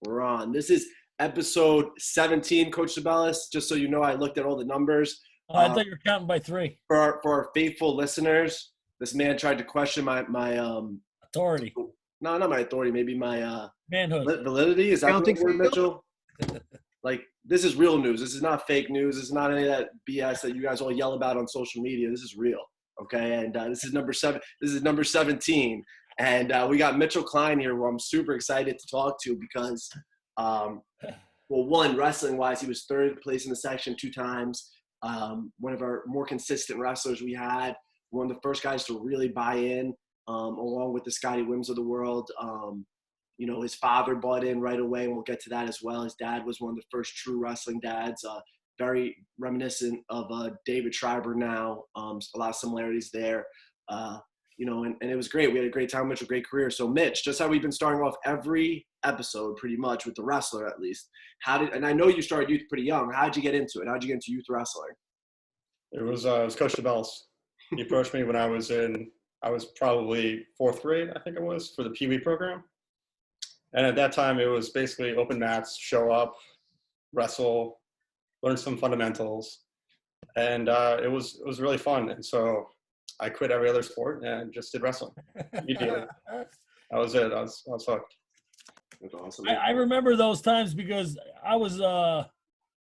We're on. This is episode 17, Coach Sabellis. Just so you know, I looked at all the numbers. I thought you were counting by three. For our faithful listeners, this man tried to question my authority. No, not my authority. Maybe my manhood. Validity. Is that the word, Mitchell? Like, this is real news. This is not fake news. This is not any of that BS that you guys all yell about on social media. This is real. Okay, and this is number 7. This is number 17, and we got Mitchell Klein here, who I'm super excited to talk to because, well, one, wrestling-wise, he was third place in the section 2 times. One of our more consistent wrestlers we had. One of the first guys to really buy in, along with the Scotty Wims of the world. You know, his father bought in right away, and we'll get to that as well. His dad was one of the first true wrestling dads. Very reminiscent of David Schreiber now. A lot of similarities there. You know, and it was great. We had a great time, Mitch, a great career. So, Mitch, just how we've been starting off every episode pretty much with the wrestler at least. And I know you started youth pretty young. How did you get into it? How did you get into youth wrestling? It was Coach Sabellis. He approached me when I was probably 4th grade, I think it was, for the Pee Wee program. And at that time, it was basically open mats, show up, wrestle, learn some fundamentals. And it was really fun. And so I quit every other sport and just did wrestling. That was it. I was hooked. That's awesome. I remember those times because I was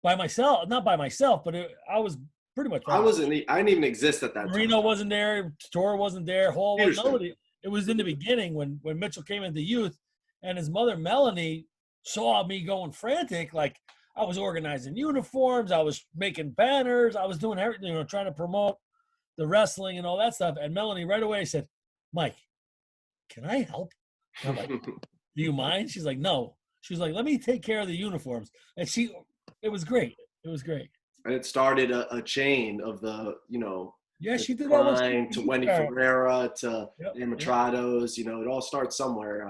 by myself, not by myself, but I was pretty much. I didn't even exist at that time. Marino wasn't there. Tor wasn't there. Hall wasn't. Nobody. It was in the beginning when Mitchell came into youth, and his mother Melanie saw me going frantic. Like I was organizing uniforms, I was making banners, I was doing everything, trying to promote the wrestling and all that stuff. And Melanie right away said, "Mike, can I help?" I'm like, "Do you mind?" She's like, "No." She's like, "Let me take care of the uniforms." And it was great. It was great. And it started a chain of yeah, she did Klein to Wendy Ferreira to Amatrados. It all starts somewhere.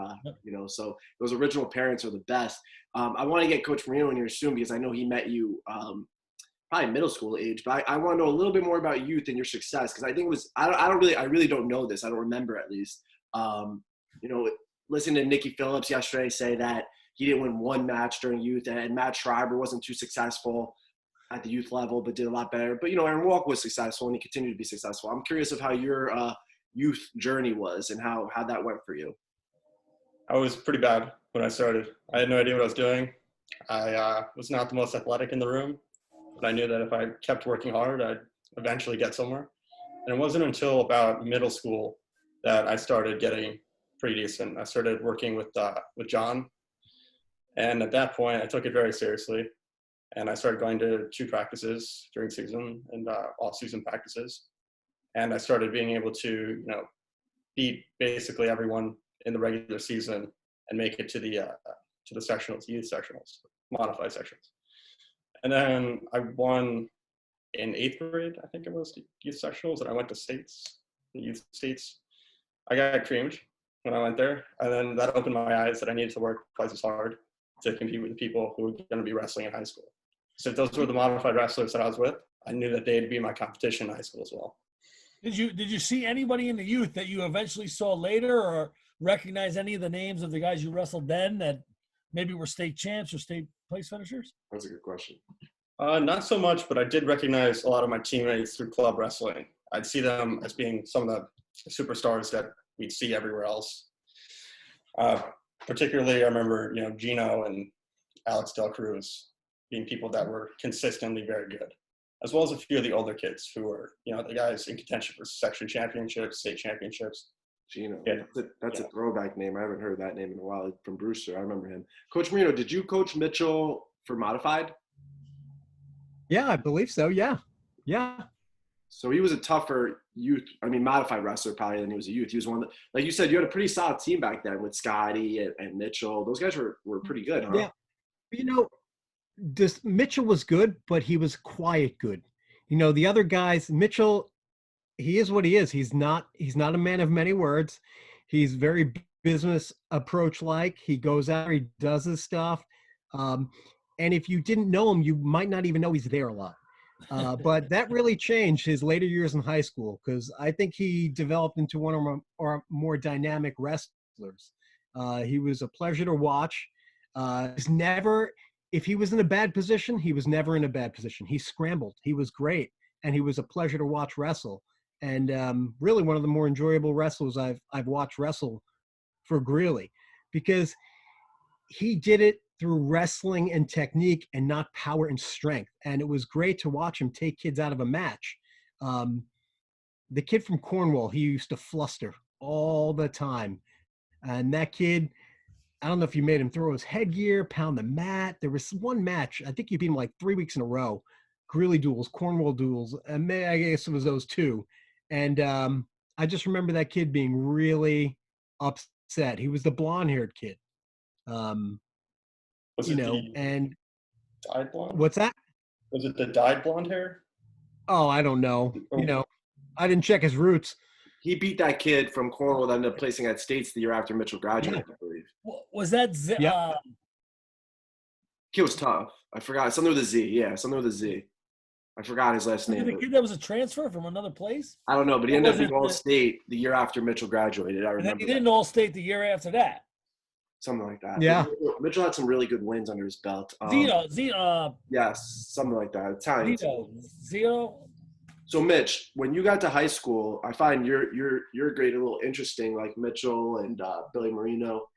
So those original parents are the best. I want to get Coach Marino in here soon because I know he met you probably middle school age, but I want to know a little bit more about youth and your success because I think it was I really don't know this. I don't remember at least. Listening to Nikki Phillips yesterday say that he didn't win one match during youth, and Matt Schreiber wasn't too successful at the youth level, but did a lot better. But, Aaron Walk was successful, and he continued to be successful. I'm curious of how your youth journey was and how that went for you. I was pretty bad when I started. I had no idea what I was doing. I was not the most athletic in the room, but I knew that if I kept working hard, I'd eventually get somewhere. And it wasn't until about middle school that I started getting pretty decent. I started working with John. And at that point, I took it very seriously. And I started going to 2 practices during season and off-season practices. And I started being able to, beat basically everyone in the regular season and make it to the sectionals, youth sectionals, modified sections. And then I won in 8th grade, I think it was, the youth sectionals, and I went to the youth states. I got creamed when I went there, and then that opened my eyes that I needed to work twice as hard to compete with the people who were going to be wrestling in high school. So if those were the modified wrestlers that I was with, I knew that they'd be my competition in high school as well. Did you see anybody in the youth that you eventually saw later or recognize any of the names of the guys you wrestled then that maybe were state champs or state place finishers? That's a good question. Not so much, but I did recognize a lot of my teammates through club wrestling. I'd see them as being some of the superstars that we'd see everywhere else. Particularly, I remember, Gino and Alex Del Cruz being people that were consistently very good, as well as a few of the older kids who were, the guys in contention for section championships, state championships. Gino, yeah. That's a throwback name. I haven't heard that name in a while from Brewster. I remember him. Coach Marino, did you coach Mitchell for modified? Yeah, I believe so. Yeah. So he was a tougher modified wrestler probably than he was a youth. He was one that, like you said, you had a pretty solid team back then with Scotty and Mitchell. Those guys were pretty good, huh? Yeah. Mitchell was good, but he was quiet good. The other guys, Mitchell, he is what he is. He's not a man of many words. He's very business approach like. He goes out, he does his stuff. And if you didn't know him, you might not even know he's there a lot. But that really changed his later years in high school because I think he developed into one of our more dynamic wrestlers. He was a pleasure to watch. He's never, if he was in a bad position, he was never in a bad position. He scrambled. He was great, and he was a pleasure to watch wrestle. And really, one of the more enjoyable wrestlers I've watched wrestle for Greeley, because he did it through wrestling and technique and not power and strength. And it was great to watch him take kids out of a match. The kid from Cornwall, he used to fluster all the time. And that kid, I don't know if you made him throw his headgear, pound the mat. There was one match, I think you beat him like 3 weeks in a row. Greeley duels, Cornwall duels, and I guess it was those two. And I just remember that kid being really upset. He was the blonde-haired kid. Was You it know, the and dyed blonde? what's that? Was it the dyed blonde hair? Oh, I don't know. You know, I didn't check his roots. He beat that kid from Cornwall that ended up placing at States the year after Mitchell graduated, I believe. Was that Yep. Kid was tough. I forgot. Something with a Z. Yeah, something with a Z. I forgot his last was it name. the kid that was a transfer from another place? I don't know, but he Or ended up was being it All the- State the year after Mitchell graduated. I And then remember he that. didn't all state the year after that. Something like that. Yeah. Mitchell had some really good wins under his belt. Zito, Yes, something like that. Italian. Zito. So Mitch, when you got to high school, I find your grade a little interesting, like Mitchell and Billy Marino,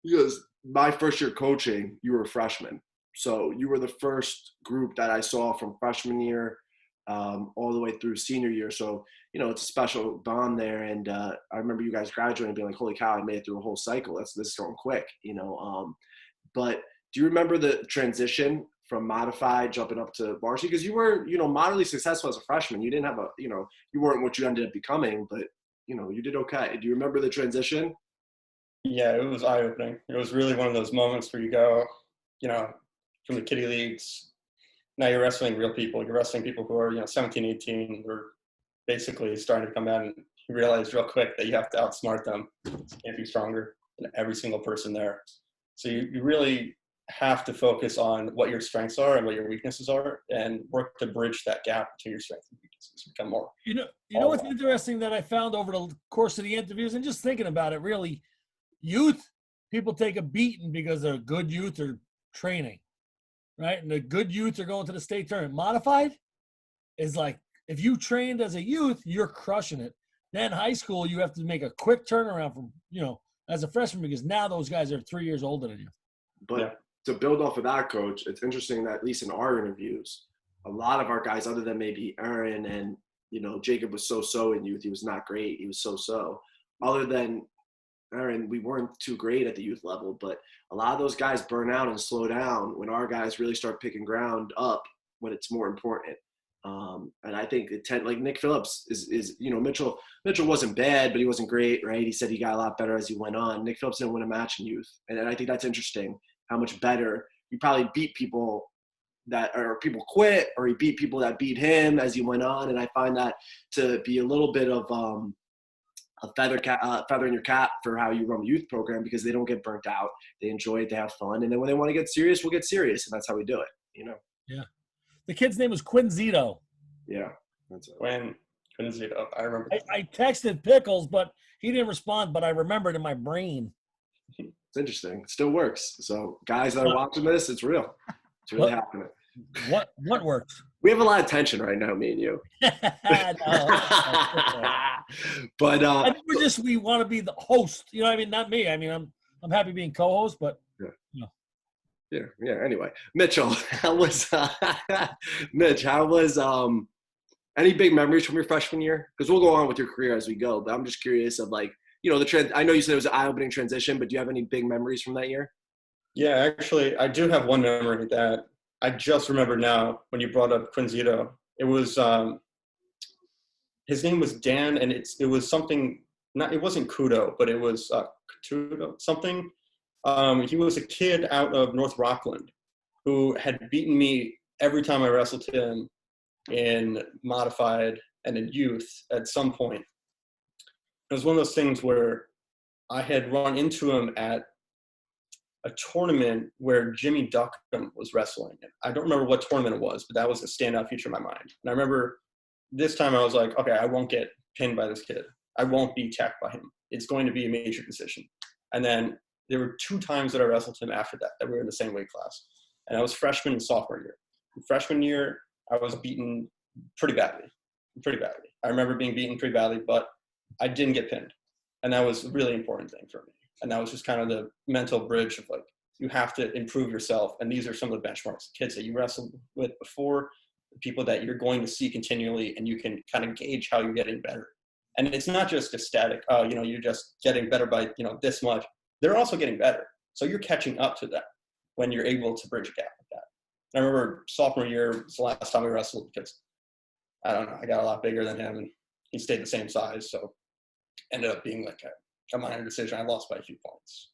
because my first year coaching, you were a freshman. So you were the first group that I saw from freshman year all the way through senior year. So, you know, it's a special bond there. And I remember you guys graduating and being like, holy cow, I made it through a whole cycle. This is going quick, you know. But do you remember the transition from modified jumping up to varsity? Because you were, you know, moderately successful as a freshman. You didn't have a, you know, you weren't what you ended up becoming, but, you know, you did okay. Do you remember the transition? Yeah, it was eye-opening. It was really one of those moments where you go, you know, from the kiddie leagues, now you're wrestling real people. You're wrestling people who are, you know, 17, 18, who are basically starting to come out, and you realize real quick that you have to outsmart them. You can't be stronger than every single person there. So you really have to focus on what your strengths are and what your weaknesses are, and work to bridge that gap between your strengths and weaknesses. Become more. You know what's interesting that I found over the course of the interviews and just thinking about it, really, youth, people take a beating because they're good youth or training, right? And the good youth are going to the state tournament. Modified is like, if you trained as a youth, you're crushing it. Then high school, you have to make a quick turnaround from, you know, as a freshman, because now those guys are 3 years older than you. But to build off of that, Coach, it's interesting that at least in our interviews, a lot of our guys, other than maybe Aaron and, you know, Jacob was so-so in youth. He was not great. He was so-so. Other than Aaron, we weren't too great at the youth level, but a lot of those guys burn out and slow down when our guys really start picking ground up when it's more important. And I think like Nick Phillips is, you know, Mitchell wasn't bad, but he wasn't great, right? He said he got a lot better as he went on. Nick Phillips didn't win a match in youth. And I think that's interesting, how much better he probably beat people or people quit, or he beat people that beat him as he went on. And I find that to be a little bit of a feather in your cap for how you run the youth program, because they don't get burnt out. They enjoy it. They have fun. And then when they want to get serious, we'll get serious. And that's how we do it, you know? Yeah. The kid's name was Quinn Zito. Yeah. That's it. When Zito, I remember. I texted Pickles, but he didn't respond, but I remembered in my brain. It's interesting. It still works. So guys that are watching this, it's real. It's really happening. What works? We have a lot of tension right now, me and you. No. But I think we want to be the host. You know what I mean? Not me. I mean, I'm happy being co-host, but yeah. Anyway, Mitchell, how was any big memories from your freshman year? Because we'll go on with your career as we go. But I'm just curious of, like, you know, I know you said it was an eye-opening transition, but do you have any big memories from that year? Yeah, actually, I do have one memory that I just remembered now when you brought up Quinn Zito. It was his name was Dan, and it was something. It wasn't Kudo, but it was Kudo something. He was a kid out of North Rockland who had beaten me every time I wrestled him in modified and in youth at some point. It was one of those things where I had run into him at a tournament where Jimmy Duckham was wrestling. I don't remember what tournament it was, but that was a standout feature in my mind. And I remember this time I was like, okay, I won't get pinned by this kid. I won't be tacked by him. It's going to be a major decision. And then there were 2 times that I wrestled him after that we were in the same weight class. And I was freshman and sophomore year. Freshman year, I was beaten pretty badly. I remember being beaten pretty badly, but I didn't get pinned. And that was a really important thing for me. And that was just kind of the mental bridge of like, you have to improve yourself. And these are some of the benchmarks, kids that you wrestled with before, the people that you're going to see continually, and you can kind of gauge how you're getting better. And it's not just a static, you're just getting better by, this much. They're also getting better. So you're catching up to them when you're able to bridge a gap like that. And I remember sophomore year was the last time we wrestled because, I don't know, I got a lot bigger than him and he stayed the same size. So ended up being like a minor decision. I lost by a few points.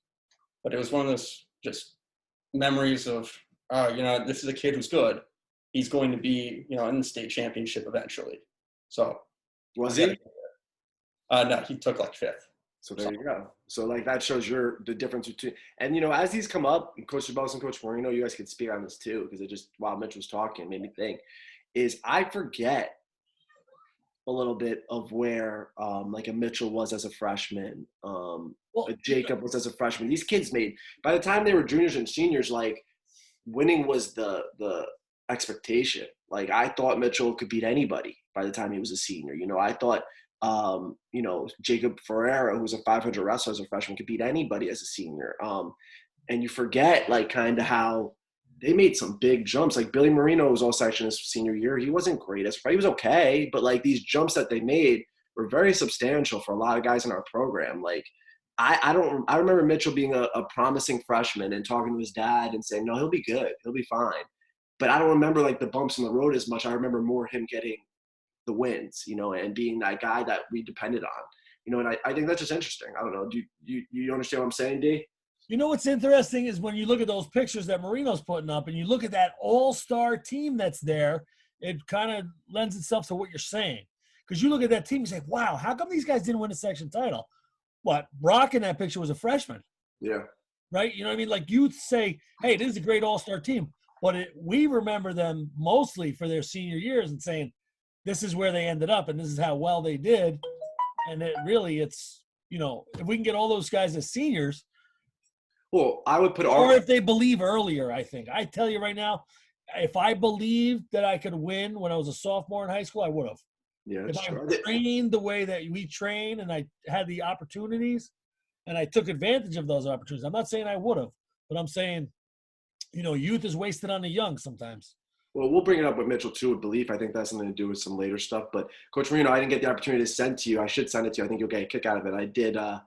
But it was one of those just memories of, this is a kid who's good. He's going to be, in the state championship eventually. So. Was he? No, he took like 5th. So there you go. So like that shows the difference between, and as these come up, Coach Sabos and Coach Marino, you guys could speak on this too, because it just, while Mitch was talking, made me think, is I forget a little bit of where like a Mitchell was as a freshman, a Jacob was as a freshman. These kids made, by the time they were juniors and seniors, like winning was the expectation. Like I thought Mitchell could beat anybody by the time he was a senior. I thought Jacob Ferreira, who was a 500 wrestler as a freshman, could beat anybody as a senior. And you forget like kind of how they made some big jumps. Like Billy Marino was all section his senior year. He wasn't great he was okay, but like these jumps that they made were very substantial for a lot of guys in our program. Like I remember Mitchell being a promising freshman and talking to his dad and saying, no, he'll be good. He'll be fine. But I don't remember like the bumps in the road as much. I remember more him getting the wins, and being that guy that we depended on, and I think that's just interesting. I don't know. Do you understand what I'm saying, D? What's interesting is when you look at those pictures that Marino's putting up and you look at that all-star team that's there, it kind of lends itself to what you're saying. Because you look at that team and say, wow, how come these guys didn't win a section title? What, Brock in that picture was a freshman. Yeah. Right? You know what I mean? Like you'd say, hey, this is a great all-star team. But we remember them mostly for their senior years and saying, this is where they ended up and this is how well they did. And it's, if we can get all those guys as seniors. Well, I would put or if they believe earlier, I think. I tell you right now, if I believed that I could win when I was a sophomore in high school, I would have. Yeah, if I trained the way that we train and I had the opportunities and I took advantage of those opportunities. I'm not saying I would have, but I'm saying, youth is wasted on the young sometimes. Well, we'll bring it up with Mitchell too, with belief. I think that's something to do with some later stuff. But Coach Marino, I didn't get the opportunity to send to you. I should send it to you. I think you'll get a kick out of it. I did. I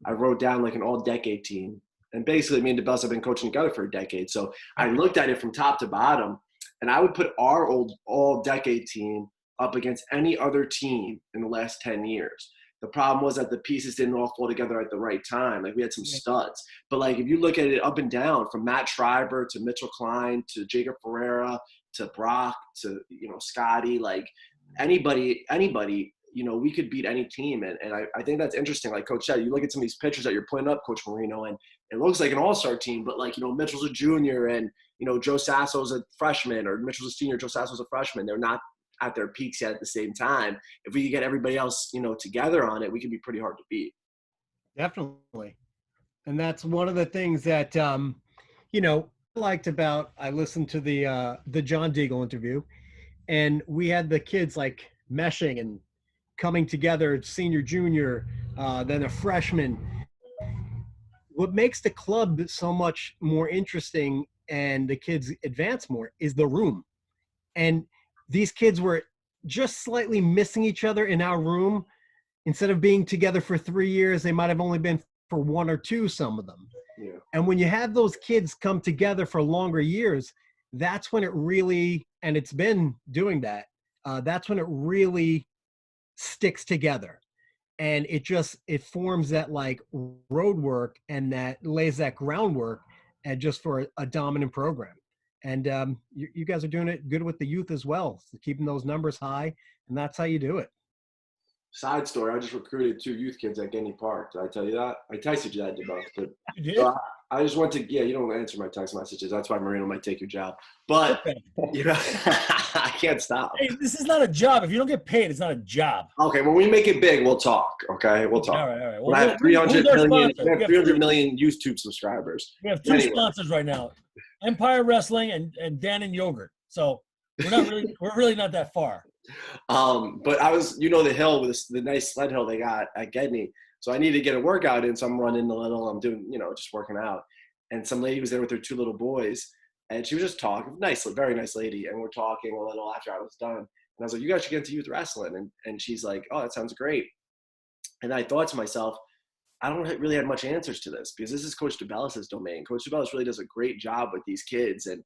wrote down like an all-decade team. And basically, me and DeBells have been coaching together for a decade. So I looked at it from top to bottom, and I would put our old all-decade team up against any other team in the last 10 years. The problem was that the pieces didn't all fall together at the right time. Like we had some studs. But like if you look at it up and down, from Matt Schreiber to Mitchell Klein to Jacob Ferreira to Brock to, Scotty, like anybody, we could beat any team. And I think that's interesting. Like Coach said, you look at some of these pictures that you're putting up, Coach Marino, and it looks like an all-star team, but like, Mitchell's a junior and, Joe Sasso's a freshman, or Mitchell's a senior, Joe Sasso's a freshman. They're not at their peaks yet at the same time. If we could get everybody else, together on it, we could be pretty hard to beat. Definitely. And that's one of the things that, liked about, I listened to the John Deagle interview, and we had the kids like meshing and coming together, senior, junior, then a freshman. What makes the club so much more interesting and the kids advance more is the room. And these kids were just slightly missing each other in our room. Instead of being together for 3 years, they might have only been for 1 or 2, some of them. Yeah. And when you have those kids come together for longer years, that's when it really, and it's been doing that, that's when it really sticks together. And it forms that like road work, and that lays that groundwork and just for a dominant program. And you guys are doing it good with the youth as well, so keeping those numbers high, and that's how you do it. Side story, I just recruited 2 youth kids at Guinea Park. Did I tell you that? I texted you that, DeBells. But You did? so I just want to, yeah, you don't answer my text messages. That's why Marino might take your job. But, Okay. you know, I can't stop. Hey, this is not a job. If you don't get paid, it's not a job. Okay, when we make it big, we'll talk. Okay, we'll talk. All right, all right. Well, I have 300 who's our million. sponsor? We have 300 million YouTube subscribers. We have two Anyway. sponsors right now: Empire Wrestling and Dan and Yogurt. So we're really not that far. But I was, you know, the hill with the nice sled hill they got at Gedney. So I needed to get a workout in. So I'm running a little. I'm doing, you know, just working out. And some lady was there with her 2 little boys, and she was just talking. Nice, very nice lady. And we're talking a little after I was done. And I was like, "You guys should get into youth wrestling." And she's like, "Oh, that sounds great." And I thought to myself, I don't really have much answers to this because this is Coach DeBellis' domain. Coach DeBellis really does a great job with these kids. And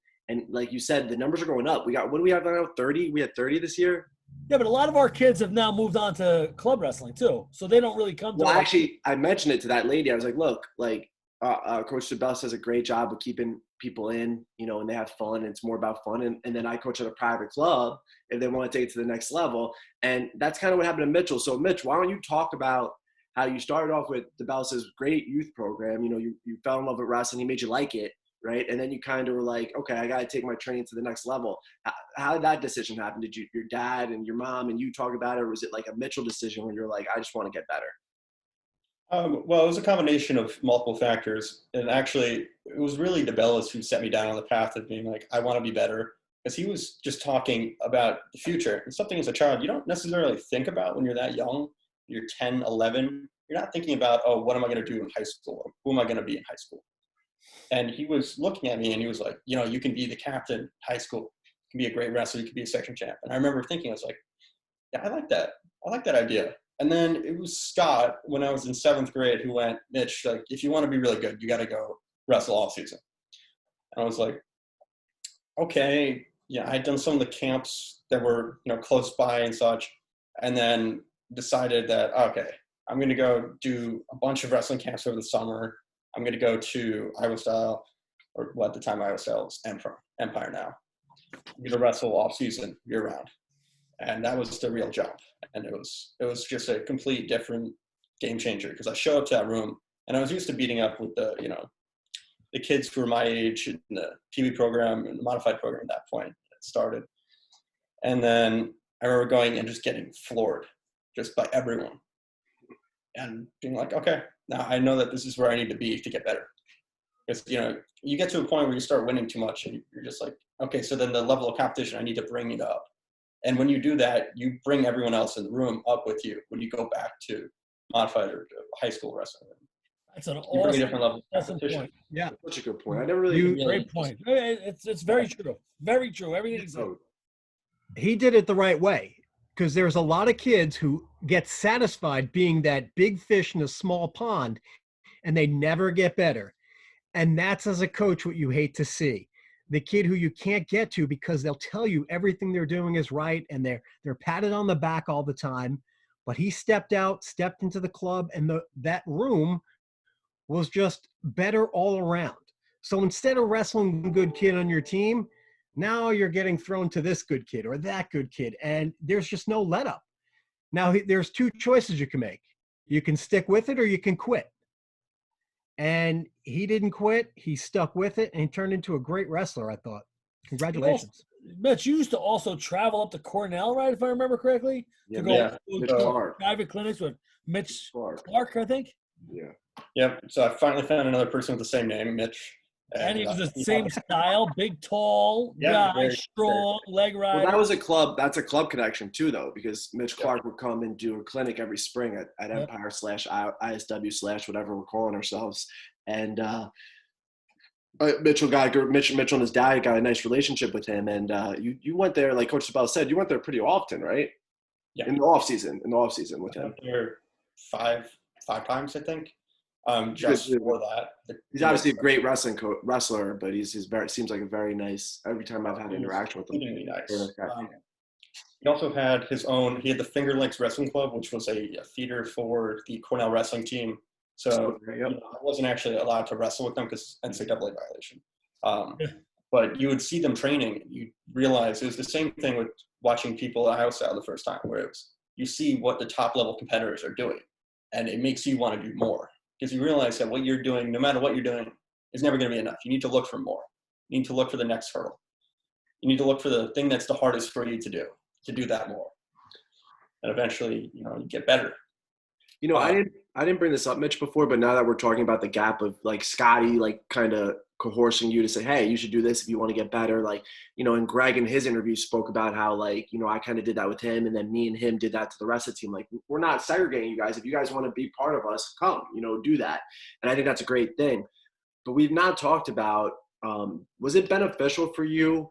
like you said, the numbers are going up. What do we have now? 30? We had 30 this year? Yeah, but a lot of our kids have now moved on to club wrestling too. So they don't really come to Well, actually, I mentioned it to that lady. I was like, look, like Coach DeBellis does a great job of keeping people in, you know, and they have fun. And it's more about fun. And then I coach at a private club if they want to take it to the next level. And that's kind of what happened to Mitchell. So, Mitch, why don't you talk about how you started off with DeBellis' great youth program? You know, you fell in love with wrestling. He made you like it, right? And then you kind of were like, okay, I got to take my training to the next level. How did that decision happen? Did your dad and your mom and you talk about it? Or was it like a Mitchell decision when you're like, I just want to get better? Well, it was a combination of multiple factors. And actually, it was really DeBellis who set me down on the path of being like, I want to be better. Because he was just talking about the future. And something as a child you don't necessarily think about when you're that young. You're 10, 11. You're not thinking about, oh, what am I going to do in high school? Or who am I going to be in high school? And he was looking at me and he was like, you know, you can be the captain in high school. You can be a great wrestler. You can be a section champ. And I remember thinking, I was like, yeah, I like that. I like that idea. And then it was Scott, when I was in 7th grade, who went, Mitch, like, if you want to be really good, you got to go wrestle all season. And I was like, okay. Yeah, I had done some of the camps that were, you know, close by and such. And then decided that, okay, I'm going to go do a bunch of wrestling camps over the summer. I'm going to go to Iowa Style, or well, at the time Iowa Style was Empire now. I'm going to wrestle off season year round. And that was the real jump. And it was just a complete different game changer because I showed up to that room and I was used to beating up with the, you know, the kids who were my age in the PB program and the modified program at that point it started. And then I remember going and just getting floored just by everyone and being like, okay, now I know that this is where I need to be to get better. Because, you know, you get to a point where you start winning too much and you're just like, okay, so then the level of competition, I need to bring it up. And when you do that, you bring everyone else in the room up with you when you go back to modified or high school wrestling. That's an You bring a awesome, different level of awesome competition. point. Yeah. Such a good point. I never really. Great point. It's very true. Very true. Everything is He did it the right way because there's a lot of kids who get satisfied being that big fish in a small pond and they never get better. And that's, as a coach, what you hate to see. The kid who you can't get to because they'll tell you everything they're doing is right and they're patted on the back all the time. But he stepped into the club, and that room was just better all around. So instead of wrestling one good kid on your team, now you're getting thrown to this good kid or that good kid, and there's just no let up. Now there's 2 choices you can make. You can stick with it or you can quit. And he didn't quit. He stuck with it, and he turned into a great wrestler, I thought. Congratulations. Mitch, you used to also travel up to Cornell, right, if I remember correctly? Yeah, to go to private clinics with Mitch Clark, I think? Yeah. Yep. So I finally found another person with the same name, Mitch. And he was the same style, big, tall guy, strong, leg rider. Well, that was a club. That's a club connection too, though, because Mitch Clark would come and do a clinic every spring at Empire /ISW/ whatever we're calling ourselves. And Mitchell and his dad got a nice relationship with him. And you went there, like Coach Sabell said, you went there pretty often, right? Yeah. In the off season with him. There 5 times, I think. Just for that. He's obviously a great wrestler, but seems like a very nice. Every time I've had interaction with him, really nice. He also had his own. He had the Finger Lakes Wrestling Club, which was a theater for the Cornell wrestling team. So I wasn't actually allowed to wrestle with them because NCAA violation. But you would see them training, and you realize it was the same thing with watching people at Iowa Style the first time, where it was you see what the top level competitors are doing, and it makes you want to do more. Because you realize that what you're doing, no matter what you're doing, is never going to be enough. You need to look for more. You need to look for the next hurdle. You need to look for the thing that's the hardest for you to do that more. And eventually, you get better. I didn't bring this up, Mitch, before, but now that we're talking about the gap of like Scotty, like kind of coercing you to say, hey, you should do this if you want to get better. Like, and Greg in his interview spoke about how like, I kind of did that with him, and then me and him did that to the rest of the team. Like, we're not segregating you guys. If you guys want to be part of us, come, do that. And I think that's a great thing. But we've not talked about, was it beneficial for you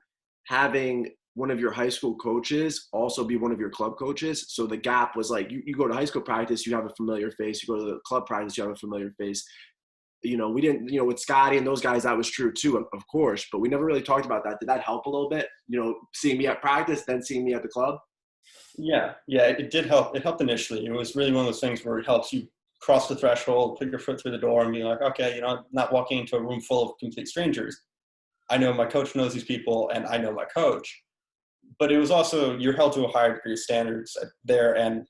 having one of your high school coaches also be one of your club coaches? So the gap was like, you go to high school practice, you have a familiar face. You go to the club practice, you have a familiar face. We didn't, with Scotty and those guys, that was true too, of course, but we never really talked about that. Did that help a little bit? Seeing me at practice, then seeing me at the club? Yeah, it did help. It helped initially. It was really one of those things where it helps you cross the threshold, put your foot through the door and be like, okay, I'm not walking into a room full of complete strangers. I know my coach knows these people and I know my coach. But it was also, you're held to a higher degree of standards there and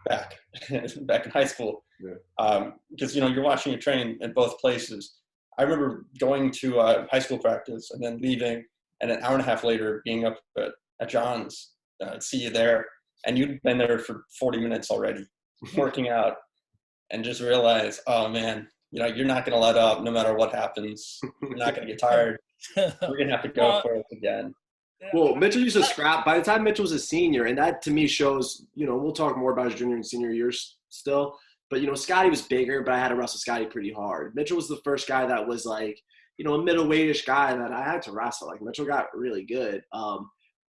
back in high school. Yeah. Because, you're watching your train in both places. I remember going to high school practice and then leaving, and an hour and a half later being up at John's, see you there. And you'd been there for 40 minutes already, working out, and just realize, oh man, you're not going to let up no matter what happens. You're not going to get tired. We're going to have to go for it again. Well, Mitchell used to scrap. By the time Mitchell was a senior, and that to me shows, we'll talk more about his junior and senior years still, but, Scotty was bigger, but I had to wrestle Scotty pretty hard. Mitchell was the first guy that was like, a middleweight-ish guy that I had to wrestle. Like, Mitchell got really good.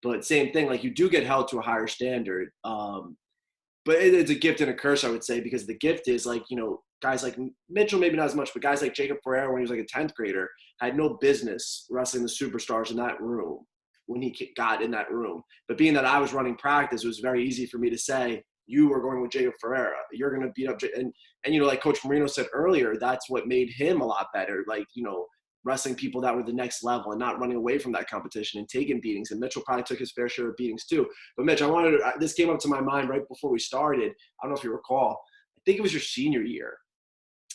But same thing, like, you do get held to a higher standard. But it's a gift and a curse, I would say, because the gift is like, guys like Mitchell, maybe not as much, but guys like Jacob Ferreira, when he was like a 10th grader, had no business wrestling the superstars in that room when he got in that room. But being that I was running practice, it was very easy for me to say, you are going with Jacob Ferreira. You're going to beat up. And like Coach Marino said earlier, that's what made him a lot better. Like, wrestling people that were the next level and not running away from that competition and taking beatings. And Mitchell probably took his fair share of beatings too. But Mitch, this came up to my mind right before we started. I don't know if you recall, I think it was your senior year,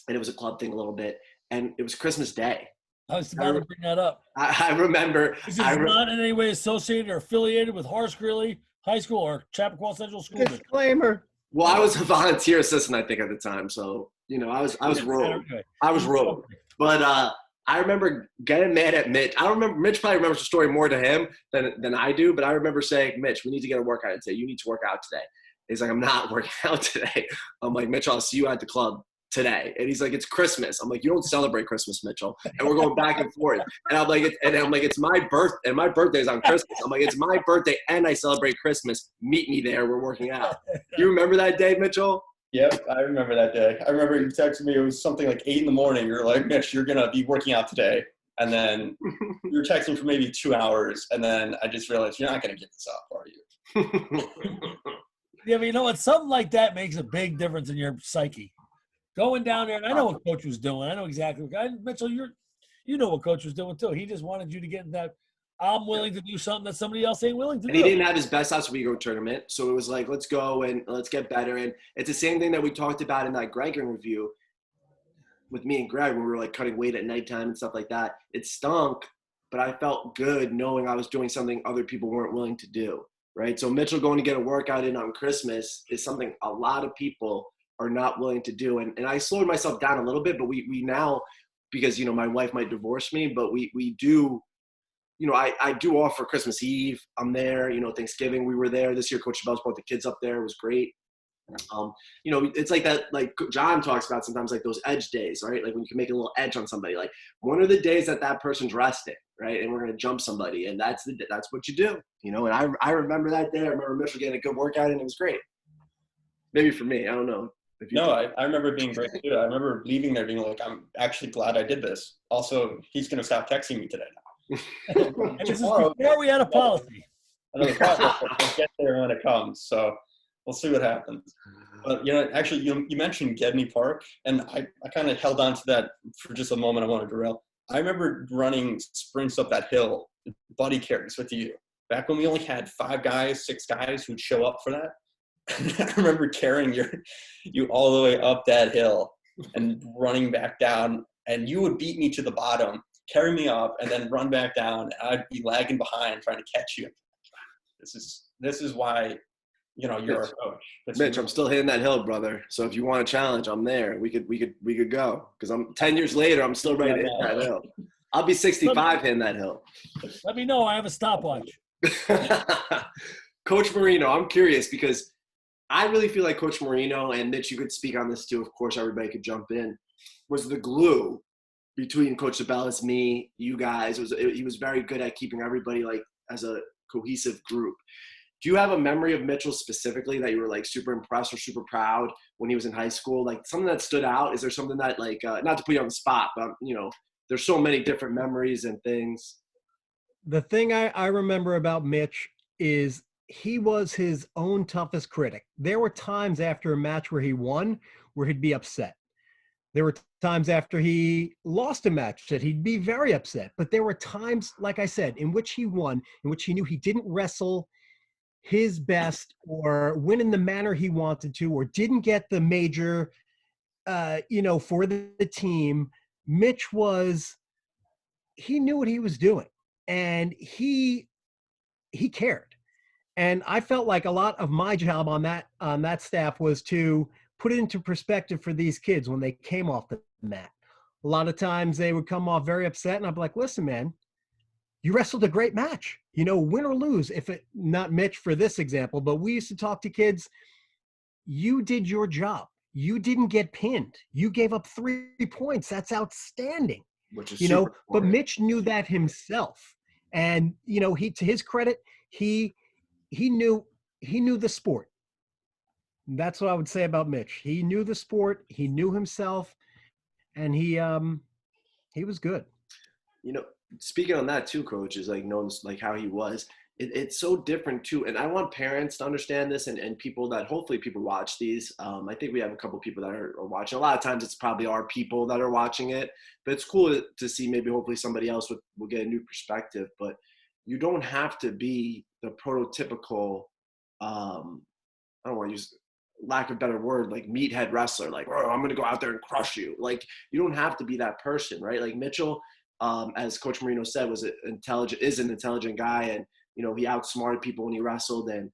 and it was a club thing a little bit. And it was Christmas Day. I was about to bring that up. I remember. This is not in any way associated or affiliated with Horace Greeley High School or Chappaqua Central School. Disclaimer. Well, I was a volunteer assistant, I think, at the time. So, I was rogue. I was rogue. But I remember getting mad at Mitch. I don't remember. Mitch probably remembers the story more to him than I do. But I remember saying, Mitch, we need to get a workout today. You need to work out today. He's like, I'm not working out today. I'm like, Mitch, I'll see you at the club today. And he's like, it's Christmas. I'm like, you don't celebrate Christmas, Mitchell. And we're going back and forth. And I'm like, it's my birthday, and my birthday's on Christmas. I'm like, it's my birthday and I celebrate Christmas. Meet me there. We're working out. You remember that day, Mitchell? Yep, I remember that day. I remember you texted me. It was something like 8 a.m. You're like, Mitch, you're going to be working out today. And then you were texting for maybe 2 hours. And then I just realized you're not going to give this up, are you? Yeah, but you know what? Something like that makes a big difference in your psyche. Going down there, and I know what Coach was doing. I know exactly what Mitchell, you know what Coach was doing too. He just wanted you to get in that, I'm willing to do something that somebody else ain't willing to do. And he didn't have his best Oswego tournament. So it was like, let's go and let's get better. And it's the same thing that we talked about in that Greg interview with me and Greg when we were like cutting weight at nighttime and stuff like that. It stunk, but I felt good knowing I was doing something other people weren't willing to do, right? So Mitchell going to get a workout in on Christmas is something a lot of people are not willing to do. And I slowed myself down a little bit, but we now, because, my wife might divorce me, but we do, I do offer Christmas Eve. I'm there, Thanksgiving, we were there this year. Coach Chabels brought the kids up there. It was great. It's like that, like John talks about sometimes, like those edge days, right? Like when you can make a little edge on somebody, like one of the days that person's resting, right? And we're going to jump somebody. And that's what you do, and I remember that day. I remember Mitchell getting a good workout and it was great. Maybe for me, I don't know. No, I remember it being great too. I remember leaving there being like, I'm actually glad I did this. Also, he's going to stop texting me today now. And this is before we had a policy. Another process, we'll get there when it comes. So we'll see what happens. But, actually, you mentioned Gedney Park, and I kind of held on to that for just a moment. I want to derail. I remember running sprints up that hill, buddy carries with you. Back when we only had 5 guys, 6 guys who'd show up for that. I remember carrying you all the way up that hill and running back down and you would beat me to the bottom, carry me up, and then run back down. And I'd be lagging behind trying to catch you. This is why, you know, you're a coach. Mitch, I'm still hitting that hill, brother. So if you want a challenge, I'm there. We could go, because I'm 10 years later. I'm still ready to hit that hill. I'll be 65 hitting that hill. Let me know. I have a stopwatch. Coach Marino, I'm curious, because I really feel like Coach Marino, and Mitch, you could speak on this too. Of course, everybody could jump in. Was the glue between Coach Sabellis, me, you guys. He was very good at keeping everybody like as a cohesive group. Do you have a memory of Mitchell specifically that you were like super impressed or super proud when he was in high school? Like something that stood out? Is there something that like, not to put you on the spot, but you know, there's so many different memories and things. The thing I remember about Mitch is he was his own toughest critic. There were times after a match where he won where he'd be upset. There were times after he lost a match that he'd be very upset. But there were times, like I said, in which he won, in which he knew he didn't wrestle his best or win in the manner he wanted to, or didn't get the major, for the team. Mitch he knew what he was doing, and he cared. And I felt like a lot of my job on that staff was to put it into perspective for these kids when they came off the mat. A lot of times they would come off very upset, and I'd be like, listen, man, you wrestled a great match, win or lose. Not Mitch for this example, but we used to talk to kids. You did your job. You didn't get pinned. You gave up 3 points. That's outstanding. Which is super but Mitch knew that himself. And, to his credit, he knew the sport. That's what I would say about Mitch. He knew the sport, he knew himself, and he was good. Speaking on that too, Coach, is like known like how he was. It's so different too, and I want parents to understand this, and people that hopefully people watch these. I think we have a couple people that are watching. A lot of times it's probably our people that are watching it, but it's cool to see maybe hopefully somebody else will get a new perspective. But you don't have to be the prototypical, I don't want to use lack of a better word, like meathead wrestler, like, oh, I'm going to go out there and crush you. Like, you don't have to be that person, right? Like Mitchell, as Coach Marino said, is an intelligent guy. And, he outsmarted people when he wrestled. And,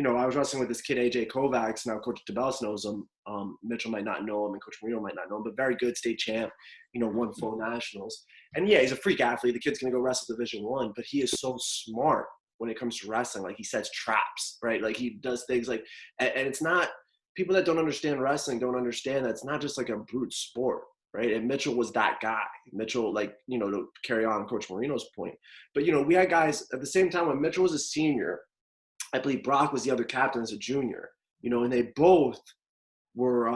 I was wrestling with this kid, AJ Kovacs. Now Coach Tabelis knows him. Mitchell might not know him, and Coach Marino might not know him, but very good state champ, won full nationals. And yeah, he's a freak athlete. The kid's going to go wrestle Division I, but he is so smart when it comes to wrestling. Like, he sets traps, right? Like, he does things like, and it's not, people that don't understand wrestling don't understand that it's not just like a brute sport, right? And Mitchell was that guy. Mitchell, like, to carry on Coach Marino's point. But, we had guys at the same time when Mitchell was a senior. I believe Brock was the other captain as a junior, and they both were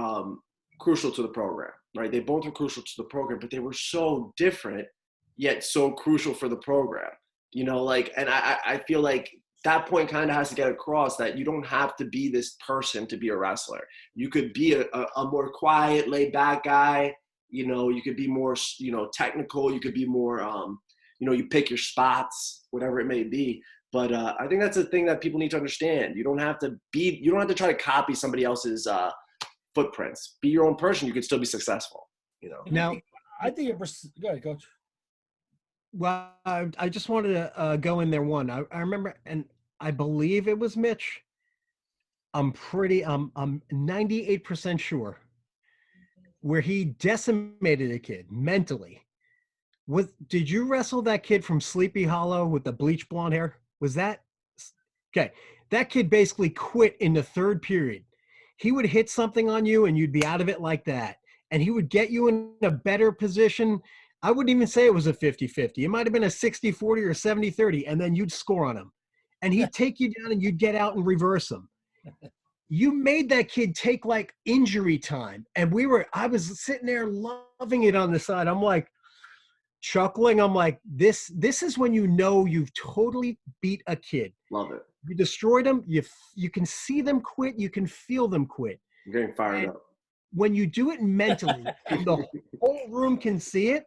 crucial to the program, right? They both were crucial to the program, but they were so different, yet so crucial for the program, and I feel like that point kind of has to get across that you don't have to be this person to be a wrestler. You could be a more quiet, laid back guy. You could be more, technical. You could be more, you pick your spots, whatever it may be. But I think that's the thing that people need to understand. You don't have to try to copy somebody else's footprints. Be your own person. You can still be successful. Now, I think go ahead, Coach. Well, I just wanted to go in there one. I remember, and I believe it was Mitch. I'm 98% sure where he decimated a kid mentally. Did you wrestle that kid from Sleepy Hollow with the bleach blonde hair? Was that okay? That kid basically quit in the 3rd period. He would hit something on you and you'd be out of it like that. And he would get you in a better position. I wouldn't even say it was a 50-50. It might have been a 60-40 or 70-30, and then you'd score on him. And he'd take you down and you'd get out and reverse him. You made that kid take like injury time. And I was sitting there loving it on the side. I'm like, chuckling. I'm like, this is when you've totally beat a kid. Love it. You destroyed them. You can see them quit. You can feel them quit. I'm getting fired up. When you do it mentally, and the whole room can see it,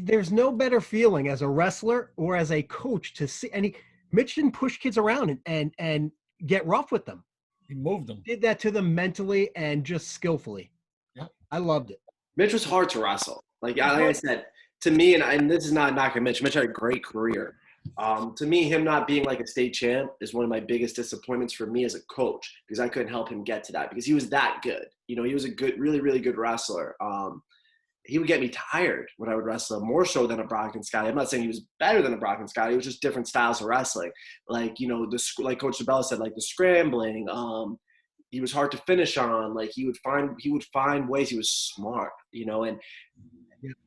there's no better feeling as a wrestler or as a coach to see. And Mitch didn't push kids around and get rough with them. He moved them. Did that to them mentally and just skillfully. Yeah. I loved it. Mitch was hard to wrestle. Like I said, to me, and this is not knocking Mitch. Mitch had a great career. To me, him not being like a state champ is one of my biggest disappointments for me as a coach, because I couldn't help him get to that, because he was that good. You know, he was a good, really, really good wrestler. He would get me tired when I would wrestle him, more so than a Brock and Scotty. I'm not saying he was better than a Brock and Scotty. It was just different styles of wrestling. Like, you know, like Coach Sabella said, like the scrambling. He was hard to finish on. Like he would find ways. He was smart, you know, and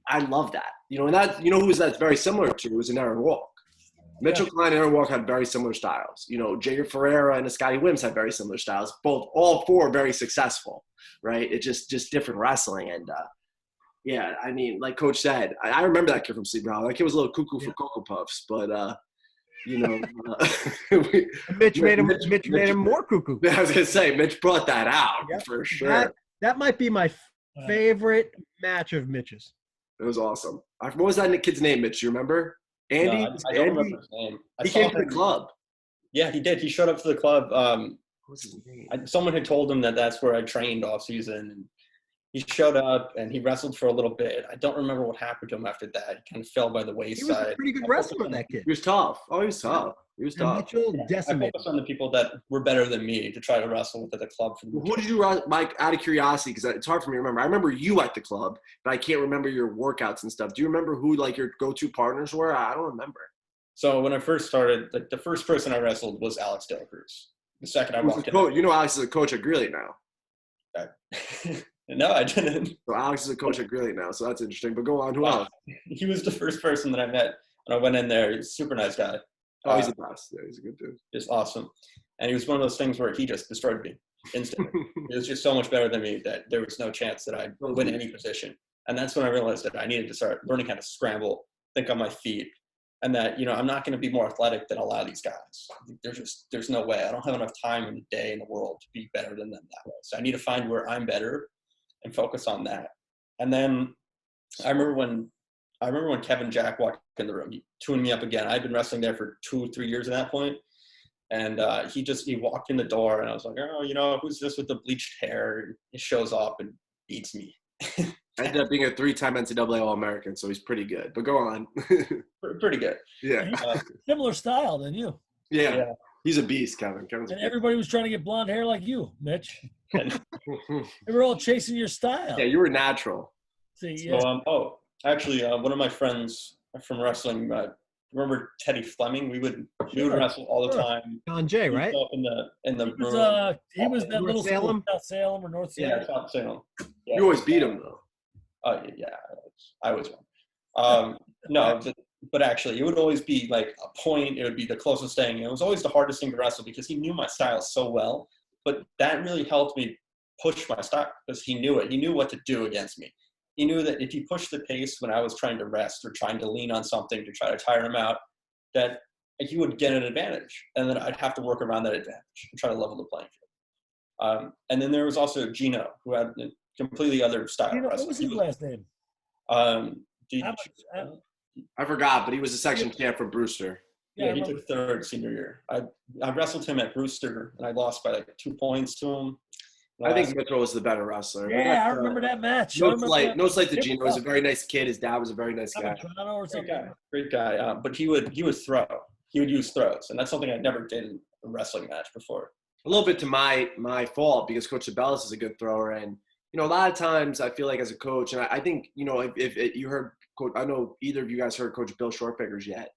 I love that. You know, and that, you know, that's very similar to was an Aaron Walk. Mitchell Klein and Aaron Walk had very similar styles. You know, Jager Ferreira and Scotty Wims had very similar styles. All four very successful, right? It's just different wrestling. And yeah, I mean, like Coach said, I remember that kid from Sleep Valley. That kid was a little cuckoo for Cocoa Puffs, but you know, Mitch made him more cuckoo. I was gonna say, Mitch brought that out for sure. That might be my favorite match of Mitch's. It was awesome. What was that kid's name, Mitch? You remember? Andy? No, I don't remember his name. He came to the club. Yeah, he did. He showed up to the club. What's his name? Someone had told him that that's where I trained off season, and he showed up and he wrestled for a little bit. I don't remember what happened to him after that. He kind of fell by the wayside. He was a pretty good wrestler, that kid. He was tough. Oh, he was tough. He was tough. Mitchell decimated. I focused on the people that were better than me to try to wrestle with at the club. Who did you, Mike, out of curiosity, because it's hard for me to remember. I remember you at the club, but I can't remember your workouts and stuff. Do you remember who, like, your go-to partners were? I don't remember. So when I first started, the first person I wrestled was Alex De La Cruz. The second I walked in. You know Alex is a coach at Greeley now. No, I didn't. So Alex is a coach at Greeley now, so that's interesting. But go on, who else? He was the first person that I met when I went in there. He's a super nice guy. Oh, he's the best. Yeah, he's a good dude. Just awesome. And he was one of those things where he just destroyed me instantly. He was just so much better than me that there was no chance that I'd win any position. And that's when I realized that I needed to start learning how to scramble, think on my feet, and that, you know, I'm not going to be more athletic than a lot of these guys. There's no way. I don't have enough time in the day in the world to be better than them that way. So I need to find where I'm better and focus on that. And then I remember when Kevin Jack walked in the room, he tuned me up again. I'd been wrestling there for 2 or 3 years at that point. And he walked in the door and I was like, oh, you know, who's this with the bleached hair? He shows up and beats me. I ended up being a 3-time NCAA All-American, so he's pretty good. But go on. Pretty good. Yeah. Similar style than you. Yeah. He's a beast, Kevin. And everybody was trying to get blonde hair like you, Mitch. They were all chasing your style. Yeah, you were natural. See, so, actually, one of my friends from wrestling, remember Teddy Fleming? We would wrestle all the time. John Jay, right? In the room. He was that North little Salem? South Salem or North Salem. Yeah, South Salem. Yeah. You always beat him, though. Oh, yeah, I was one. No, but actually, it would always be like a point. It would be the closest thing. It was always the hardest thing to wrestle because he knew my style so well. But that really helped me push my style because he knew it. He knew what to do against me. He knew that if he pushed the pace when I was trying to rest or trying to lean on something to try to tire him out, that he would get an advantage. And then I'd have to work around that advantage and try to level the playing field. And then there was also Gino, who had a completely other style. What was his last name? I forgot, but he was a section champ from Brewster. Yeah, he took third senior year. I wrestled him at Brewster, and I lost by like 2 points to him. I think Mitchell was the better wrestler. Yeah, I remember that match. No slight to Gino. He was a very nice kid. His dad was a very nice guy. Great guy. But he would throw. He would use throws, and that's something I never did in a wrestling match before. A little bit to my fault because Coach Sabellis is a good thrower, and you know a lot of times I feel like as a coach, and I think you know if you heard, I know either of you guys heard Coach Bill Shortfingers yet.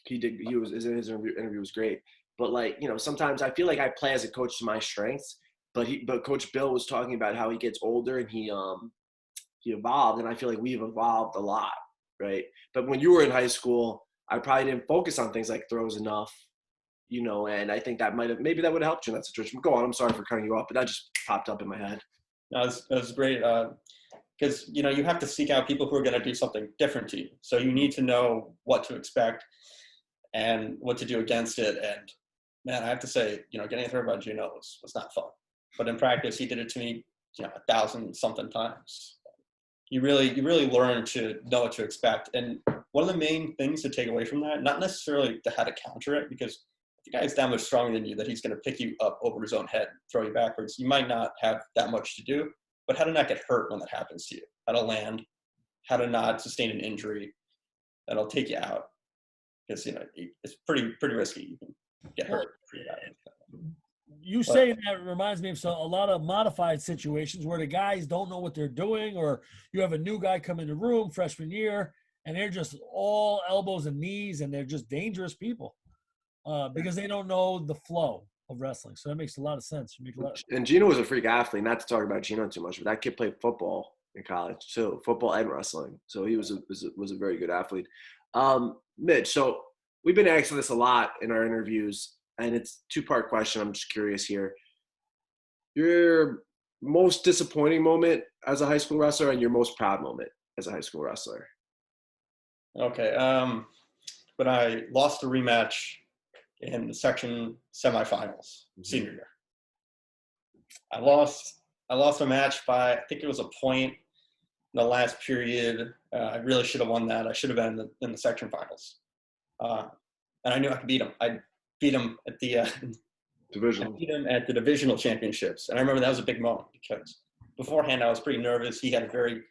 His interview was great, but like you know sometimes I feel like I play as a coach to my strengths. But Coach Bill was talking about how he gets older and he evolved, and I feel like we've evolved a lot, right? But when you were in high school, I probably didn't focus on things like throws enough, you know, and I think that would have helped you in that situation. Go on, I'm sorry for cutting you off, but that just popped up in my head. No, that was great because you know you have to seek out people who are going to do something different to you, so you need to know what to expect and what to do against it. And man, I have to say, you know, getting thrown by Gino was not fun. But in practice, he did it to me, you know, 1,000-something times. You really learn to know what to expect. And one of the main things to take away from that, not necessarily to how to counter it, because if the guy's that much stronger than you, that he's going to pick you up over his own head, throw you backwards. You might not have that much to do, but how to not get hurt when that happens to you, how to land, how to not sustain an injury that'll take you out. Because, it's pretty risky. You can get hurt pretty badly. You saying that reminds me of a lot of modified situations where the guys don't know what they're doing, or you have a new guy come in the room freshman year and they're just all elbows and knees and they're just dangerous people because they don't know the flow of wrestling. So that makes a lot of sense. And Gino was a freak athlete. Not to talk about Gino too much, but that kid played football in college too, football and wrestling. So he was a very good athlete. Mitch, so we've been asking this a lot in our interviews, and it's a two-part question. I'm just curious here. Your most disappointing moment as a high school wrestler and your most proud moment as a high school wrestler. Okay. When I lost the rematch in the section semifinals, senior year. I lost a match by, I think it was a point in the last period. I really should have won that. I should have been in the section finals. And I knew I could beat him. I beat him at the divisional. I beat him at the divisional championships. And I remember that was a big moment because beforehand I was pretty nervous. He had a very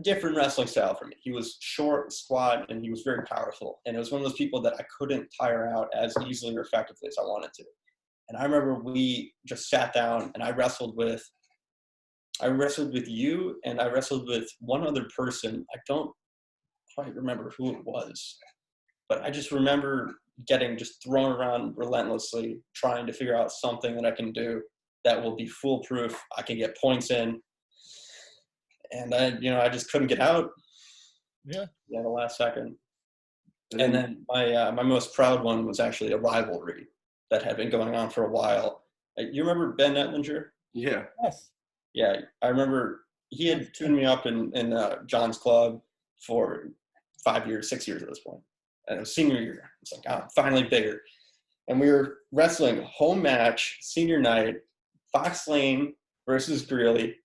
different wrestling style from me. He was short, squat, and he was very powerful. And it was one of those people that I couldn't tire out as easily or effectively as I wanted to. And I remember we just sat down and I wrestled with you, and I wrestled with one other person. I don't quite remember who it was, but I just remember getting just thrown around relentlessly, trying to figure out something that I can do that will be foolproof. I can get points in. And I just couldn't get out. Yeah. Yeah, the last second. And then my most proud one was actually a rivalry that had been going on for a while. You remember Ben Etlinger? Yeah. Yes. Yeah, I remember he had tuned me up in John's club for 5 years, 6 years at this point. And it was senior year. It's like, I'm finally bigger. And we were wrestling home match, senior night, Fox Lane versus Greeley.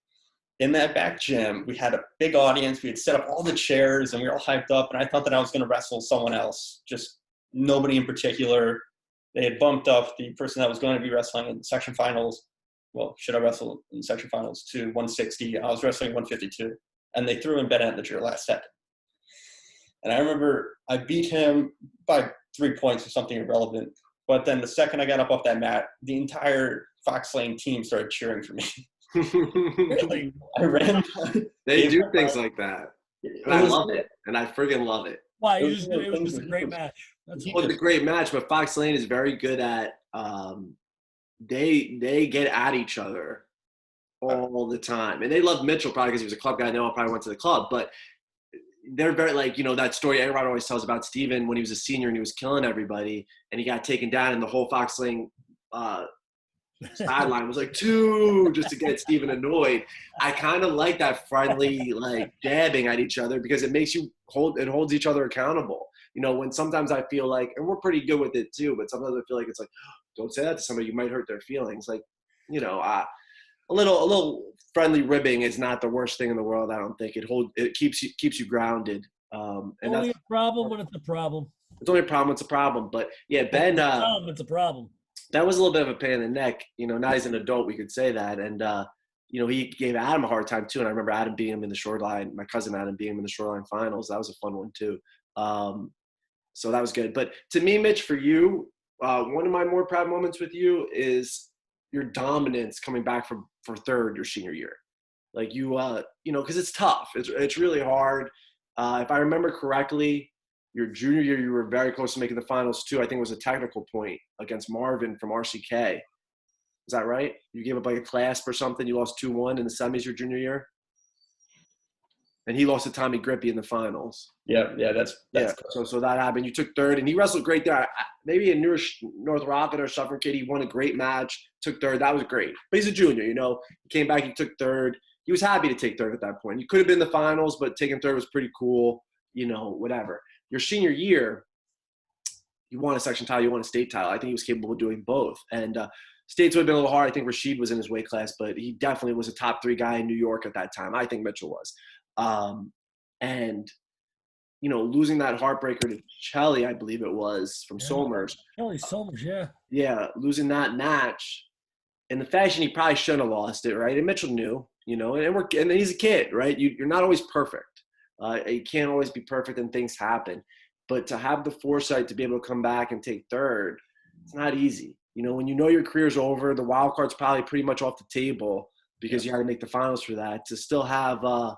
In that back gym, we had a big audience. We had set up all the chairs, and we were all hyped up. And I thought that I was going to wrestle someone else, just nobody in particular. They had bumped up the person that was going to be wrestling in the section finals. Well, should I wrestle in the section finals to 160? I was wrestling 152. And they threw in Ben Etlinger last second. And I remember I beat him by 3 points or something irrelevant. But then the second I got up off that mat, the entire Fox Lane team started cheering for me. Really? I ran. They do things like that. And I love it. And I friggin' love it. Why? It was just a great match. It's a great match, but Fox Lane is very good at they get at each other all the time. And they love Mitchell probably because he was a club guy. No one probably went to the club. But they're very that story everyone always tells about Steven when he was a senior and he was killing everybody and he got taken down and the whole Fox Lane sideline was like 2 just to get Steven annoyed. I kind of like that friendly jabbing at each other because it makes you holds each other accountable. When sometimes I feel like, and we're pretty good with it too, but sometimes I feel like it's like, don't say that to somebody, you might hurt their feelings. A little friendly ribbing is not the worst thing in the world. I don't think it keeps you grounded. And only a problem when it's a problem. It's only a problem. It's a problem. But yeah, Ben. It's a problem. That was a little bit of a pain in the neck. Now he's an adult, we could say that. And, he gave Adam a hard time too. And I remember Adam beating him in the Shoreline, my cousin Adam beating him in the Shoreline finals. That was a fun one too. So that was good. But to me, Mitch, for you, one of my more proud moments with you is your dominance coming back for third your senior year. Because it's tough. It's really hard. If I remember correctly, your junior year, you were very close to making the finals too. I think it was a technical point against Marvin from RCK. Is that right? You gave up a clasp or something. You lost 2-1 in the semis your junior year. And he lost to Tommy Grippy in the finals. Yeah, that's cool. So that happened. You took third, and he wrestled great there. Maybe in North Rocket or Suffern Kid, he won a great match, took third. That was great. But he's a junior, He came back, he took third. He was happy to take third at that point. He could have been in the finals, but taking third was pretty cool, whatever. Your senior year, you won a section title, you won a state title. I think he was capable of doing both. And states would have been a little hard. I think Rashid was in his weight class, but he definitely was a top 3 guy in New York at that time. I think Mitchell was. Losing that heartbreaker to Chelly, I believe it was, from Somers. Chelly Somers, yeah. Yeah, losing that match in the fashion he probably shouldn't have lost it, right? And Mitchell knew. you know, and he's a kid, right? You're not always perfect. You can't always be perfect and things happen. But to have the foresight to be able to come back and take third, it's not easy. You know, when you know your career's over, the wild card's probably pretty much off the table because you got to make the finals for that. To still have the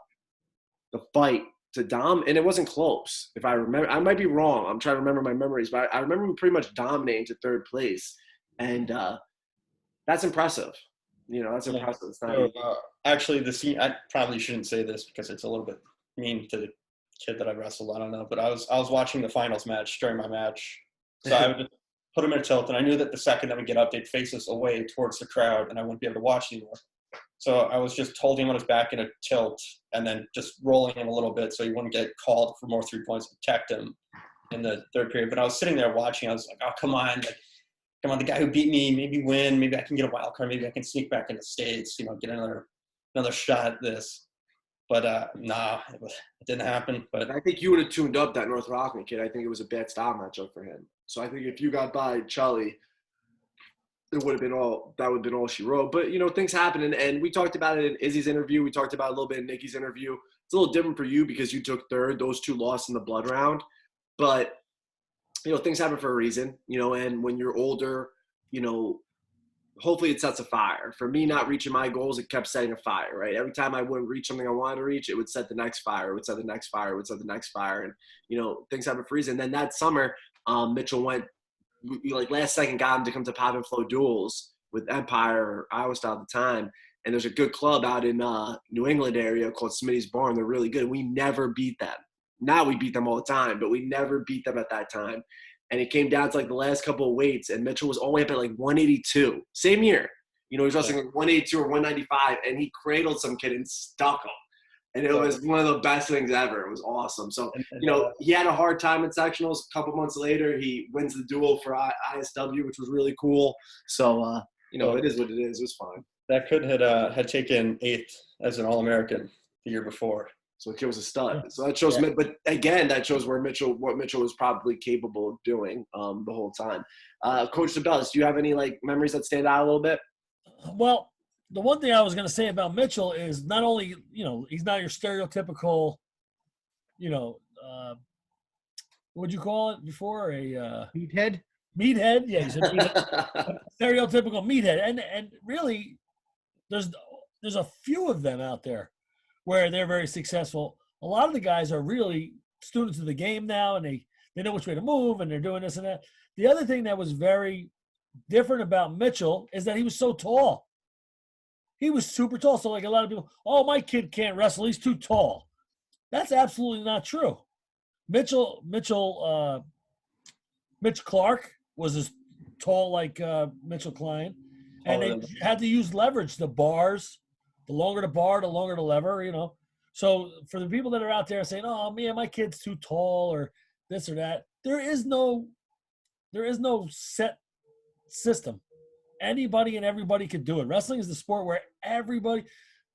fight to and it wasn't close. If I remember, I might be wrong. I'm trying to remember my memories, but I remember him pretty much dominating to third place, and that's impressive. You know, that's impressive. It's not so, actually, the scene. I probably shouldn't say this because it's a little bit mean to the kid that I wrestled. I don't know, but I was watching the finals match during my match, so I would just put him in a tilt, and I knew that the second that we get up, they'd face us away towards the crowd, and I wouldn't be able to watch anymore. So I was just holding him on his back in a tilt, and then just rolling him a little bit so he wouldn't get called for more 3 points. Protect him in the third period. But I was sitting there watching. I was like, oh, come on, the guy who beat me, maybe win, maybe I can get a wild card, maybe I can sneak back in the States, you know, get another shot at this. But nah, it didn't happen. But I think you would have tuned up that North Rockland kid. I think it was a bad style matchup for him. So I think if you got by Charlie, that would have been all she wrote. But, you know, things happen. And we talked about it in Izzy's interview. We talked about it a little bit in Nikki's interview. It's a little different for you because you took third. Those two lost in the blood round. But, you know, things happen for a reason, you know, and when you're older, you know, hopefully it sets a fire. For me, not reaching my goals, it kept setting a fire, right? Every time I wouldn't reach something I wanted to reach, it would set the next fire, it would set the next fire, it would set the next fire. And, you know, things happen for a reason. And then that summer, Mitchell went, like last second got him to come to Pop and Flow duels with Empire or Iowa Style at the time. And there's a good club out in New England area called Smitty's Barn. They're really good. We never beat them. Now we beat them all the time, but we never beat them at that time. And it came down to like the last couple of weights, and Mitchell was only up at like 182. Same year. You know, he was wrestling like 182 or 195, and he cradled some kid and stuck him. And it was one of the best things ever. It was awesome. So, you know, he had a hard time in sectionals. A couple months later, he wins the duel for ISW, which was really cool. So, you know, it is what it is. It was fine. That kid had taken 8th as an All-American the year before. So the kid was a stud. So that shows, but again, that shows what Mitchell was probably capable of doing the whole time. Coach DeBellis, do you have any like memories that stand out a little bit? Well, the one thing I was going to say about Mitchell is not only, you know, he's not your stereotypical, you know, what'd you call it before? A meathead? Meathead, yeah, he's a meathead. Stereotypical meathead. And really, there's a few of them out there where they're very successful. A lot of the guys are really students of the game now, and they know which way to move, and they're doing this and that. The other thing that was very different about Mitchell is that he was so tall. He was super tall. So like a lot of people, oh, my kid can't wrestle. He's too tall. That's absolutely not true. Mitch Clark was as tall like Mitchell Klein. And they had to use leverage, the bars. The longer the bar, the longer the lever, you know. So for the people that are out there saying, oh, man, my kid's too tall or this or that, there is no set system. Anybody and everybody could do it. Wrestling is the sport where everybody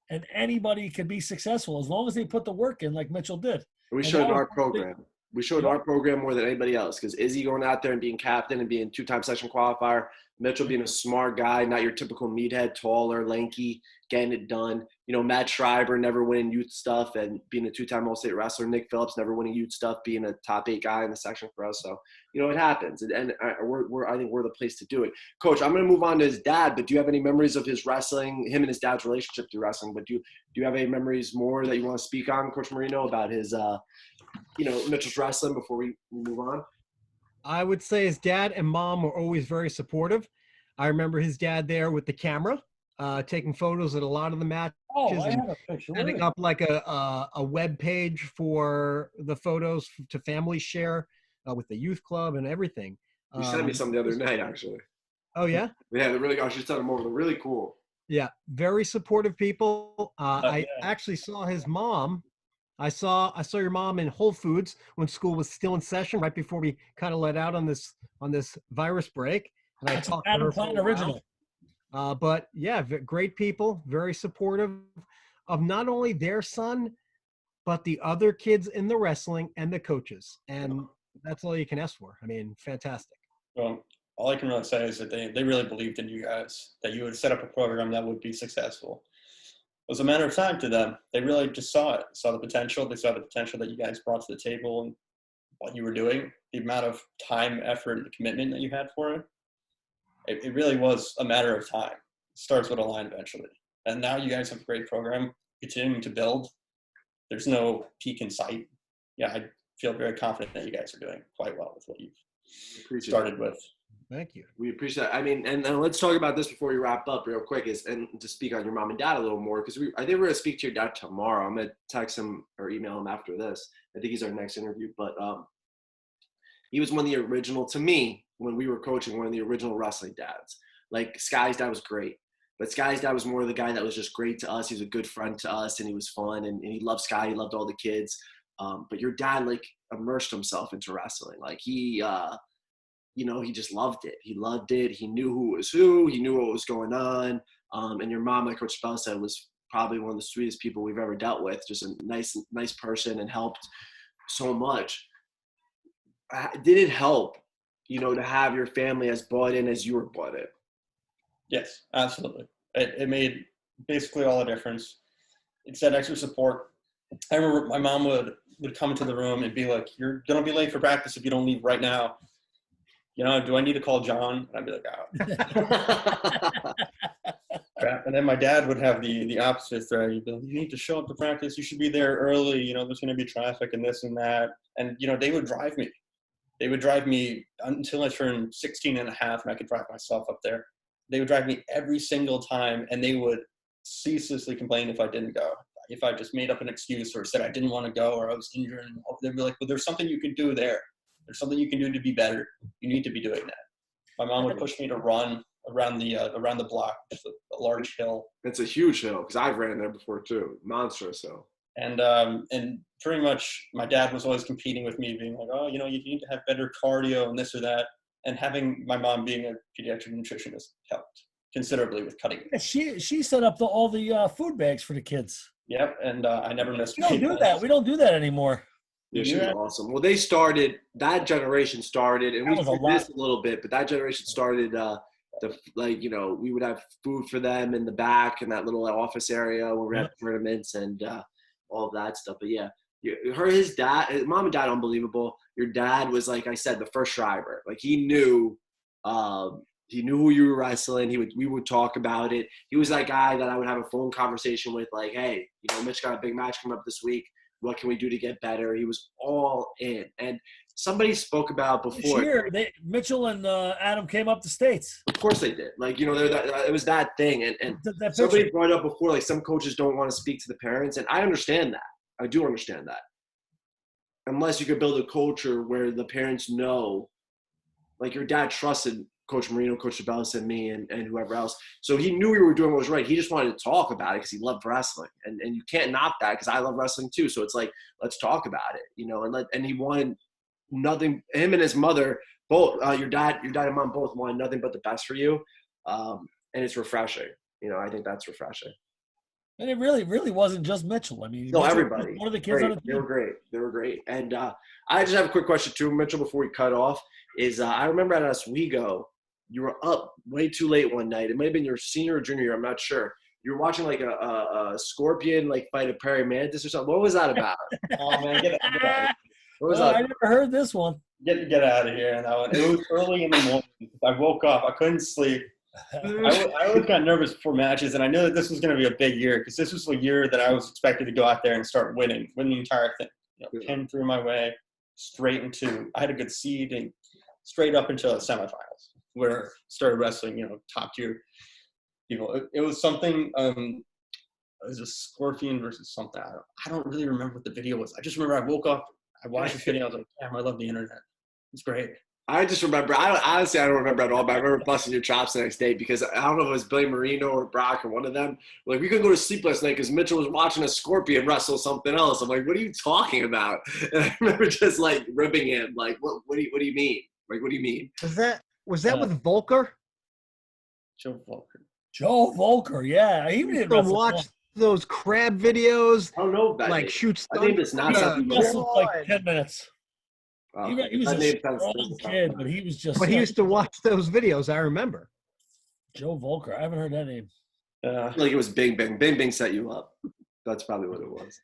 and anybody can be successful as long as they put the work in like Mitchell did. We showed our program. We showed our program more than anybody else because Izzy going out there and being captain and being two-time section qualifier, Mitchell being a smart guy, not your typical meathead, taller, lanky, getting it done. You know, Matt Schreiber never winning youth stuff and being a two-time All-State wrestler. Nick Phillips never winning youth stuff, being a top 8 guy in the section for us. So, you know, it happens. And I think we're the place to do it. Coach, I'm going to move on to his dad, but do you have any memories of his wrestling, him and his dad's relationship through wrestling? But do you have any memories more that you want to speak on, Coach Marino, about his you know, Mitchell's wrestling before we move on? I would say his dad and mom were always very supportive. I remember his dad there with the camera, taking photos at a lot of the matches. Oh, I have a picture. Setting up like a web page for the photos to family share with the youth club and everything. You sent me some the other night, actually. Oh, yeah? Yeah, they're really, I should send them over. They're really cool. Yeah, very supportive people. I actually saw his mom. I saw your mom in Whole Foods when school was still in session, right before we kind of let out on this virus break. And I talked to her for a while. Original. But yeah, great people, very supportive of not only their son, but the other kids in the wrestling and the coaches. And that's all you can ask for. I mean, fantastic. Well, all I can really say is that they really believed in you guys, that you would set up a program that would be successful. was a matter of time to them. They really just saw the potential. They saw the potential that you guys brought to the table and what you were doing, the amount of time, effort, and the commitment that you had for it. It really was a matter of time. It starts with a line eventually. And now you guys have a great program, continuing to build. There's no peak in sight. Yeah, I feel very confident that you guys are doing quite well with what you've started with. Thank you. We appreciate it. I mean, and let's talk about this before we wrap up real quick, and to speak on your mom and dad a little more, because I think we're going to speak to your dad tomorrow. I'm going to text him or email him after this. I think he's our next interview. But he was one of the original, to me, when we were coaching, one of the original wrestling dads. Like, Sky's dad was great. But Sky's dad was more the guy that was just great to us. He was a good friend to us, and he was fun, and he loved Sky. He loved all the kids. But your dad, like, immersed himself into wrestling. Like, he just loved it. He loved it. He knew who was who. He knew what was going on. And your mom, like Coach Bell said, was probably one of the sweetest people we've ever dealt with. Just a nice person, and helped so much. Did it help, to have your family as bought in as you were bought in? Yes, absolutely. It made basically all the difference. It's that extra support. I remember my mom would come into the room and be like, "You're going to be late for practice if you don't leave right now. Do I need to call John?" And I'd be like, "Oh." Crap. And then my dad would have the opposite threat. He'd be like, "You need to show up to practice. You should be there early. There's going to be traffic and this and that." And, they would drive me. They would drive me until I turned 16 and a half, and I could drive myself up there. They would drive me every single time, and they would ceaselessly complain if I didn't go. If I just made up an excuse or said I didn't want to go or I was injured, they'd be like, "Well, there's something you can do there. There's something you can do to be better. You need to be doing that." My mom would push me to run around the block, just a large hill. It's a huge hill, because I've ran there before too. Monstrous hill. And pretty much my dad was always competing with me, being like, "Oh, you need to have better cardio and this or that." And having my mom being a pediatric nutritionist helped considerably with cutting. Yeah, she set up all the food bags for the kids. Yep, and I never missed. We don't do that. We don't do that anymore. Yeah, she was awesome. Well, that generation started, and we did this a little bit, but that generation started we would have food for them in the back in that little office area when we had tournaments and all of that stuff. But yeah, his mom and dad, unbelievable. Your dad was, like I said, the first driver. Like, he knew who you were wrestling. We would talk about it. He was that guy that I would have a phone conversation with, like, "Hey, Mitch got a big match coming up this week. What can we do to get better?" He was all in. And somebody spoke about before. Sure, Mitchell and Adam came up to States. Of course they did. Like, it was that thing. And somebody brought up before, like, some coaches don't want to speak to the parents. And I understand that. I do understand that. Unless you could build a culture where the parents know, like, your dad trusted Coach Marino, Coach Sabellis, and me, and whoever else. So he knew we were doing what was right. He just wanted to talk about it because he loved wrestling. And you can't knock that, because I love wrestling too. So it's like, let's talk about it, and he wanted nothing. Him and his mother, both, your dad and mom both wanted nothing but the best for you. And it's refreshing. I think that's refreshing. And it really, really wasn't just Mitchell. I mean, no, everybody. One of the kids on the team. They were great. And I just have a quick question too, Mitchell, before we cut off. I remember at Oswego, you were up way too late one night. It might have been your senior or junior year. I'm not sure. You were watching like a scorpion fight a prairie mantis or something. What was that about? Oh man, get out. What was that? I never heard this one. Get out of here. It was early in the morning. I woke up. I couldn't sleep. I always got nervous before matches, and I knew that this was going to be a big year, because this was a year that I was expected to go out there and start win the entire thing. Pin through my way straight into. I had a good seed and straight up until the semifinals, where I started wrestling, top tier people. It was something. It was a scorpion versus something. I don't really remember what the video was. I just remember I woke up, I watched the video, I was like, damn, I love the internet. It's great. I just remember, honestly, I don't remember at all, but I remember busting your chops the next day, because I don't know if it was Billy Marino or Brock or one of them. Like, we couldn't go to sleep last night because Mitchell was watching a scorpion wrestle something else. I'm like, what are you talking about? And I remember just ribbing him, like, what do you mean? Like, what do you mean? Was that with Volker? Joe Volker, yeah. He didn't watch those crab videos. I don't know about like it. shoot stuff. I think it's not something. He wrestled like 10 minutes. He was a strong kid, but he was just. But he used to watch those videos. I remember. Joe Volker. I haven't heard that name. I feel like it was Bing Bing. Bing Bing set you up. That's probably what it was.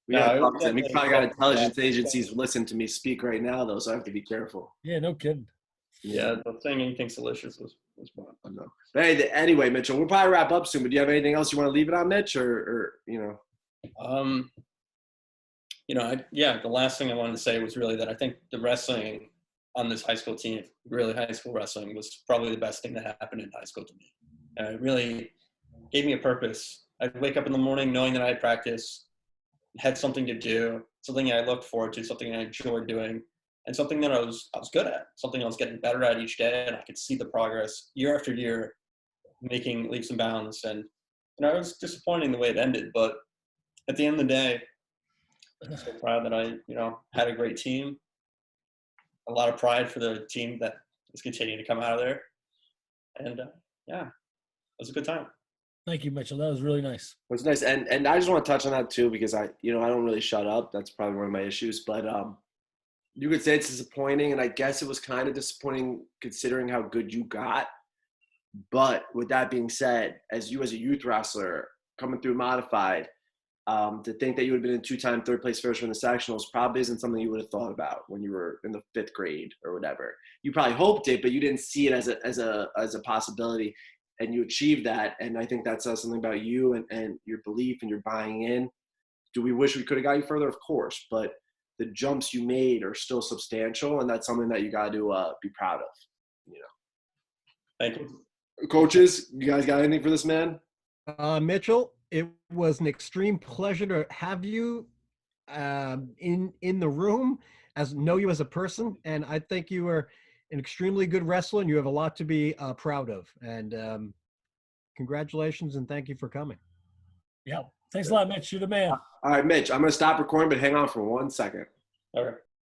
We No, gotta it was talk to him. He definitely- probably got intelligence agencies listening to me speak right now, though, so I have to be careful. Yeah, no kidding. Yeah, the saying anything's delicious was fun. I know. But hey, anyway, Mitchell, we'll probably wrap up soon. But do you have anything else you want to leave it on, Mitch, or you know? The last thing I wanted to say was really that I think the wrestling on this high school team, really high school wrestling, was probably the best thing that happened in high school to me. It really gave me a purpose. I'd wake up in the morning knowing that I had practice, had something to do, something I looked forward to, something I enjoyed doing, and something that I was good at, something I was getting better at each day, and I could see the progress year after year, making leaps and bounds. And I was disappointing the way it ended, but at the end of the day, I'm so proud that I, had a great team. A lot of pride for the team that is continuing to come out of there. And it was a good time. Thank you, Mitchell. That was really nice. It was nice, and I just want to touch on that too because I don't really shut up. That's probably one of my issues. But you could say it's disappointing, and I guess it was kind of disappointing considering how good you got. But with that being said, as a youth wrestler coming through modified, to think that you would have been in 2-time third place finisher in the sectionals probably isn't something you would have thought about when you were in the 5th grade or whatever. You probably hoped it, but you didn't see it as a possibility, and you achieved that. And I think that says something about you and your belief and your buying in. Do we wish we could have got you further? Of course, but the jumps you made are still substantial, and that's something that you got to be proud of. Thank you. Coaches, you guys got anything for this man? Mitchell, it was an extreme pleasure to have you in the room, know you as a person, and I think you are an extremely good wrestler, and you have a lot to be proud of. And congratulations, and thank you for coming. Yeah. Thanks a lot, Mitch. You're the man. All right, Mitch, I'm going to stop recording, but hang on for 1 second. All right.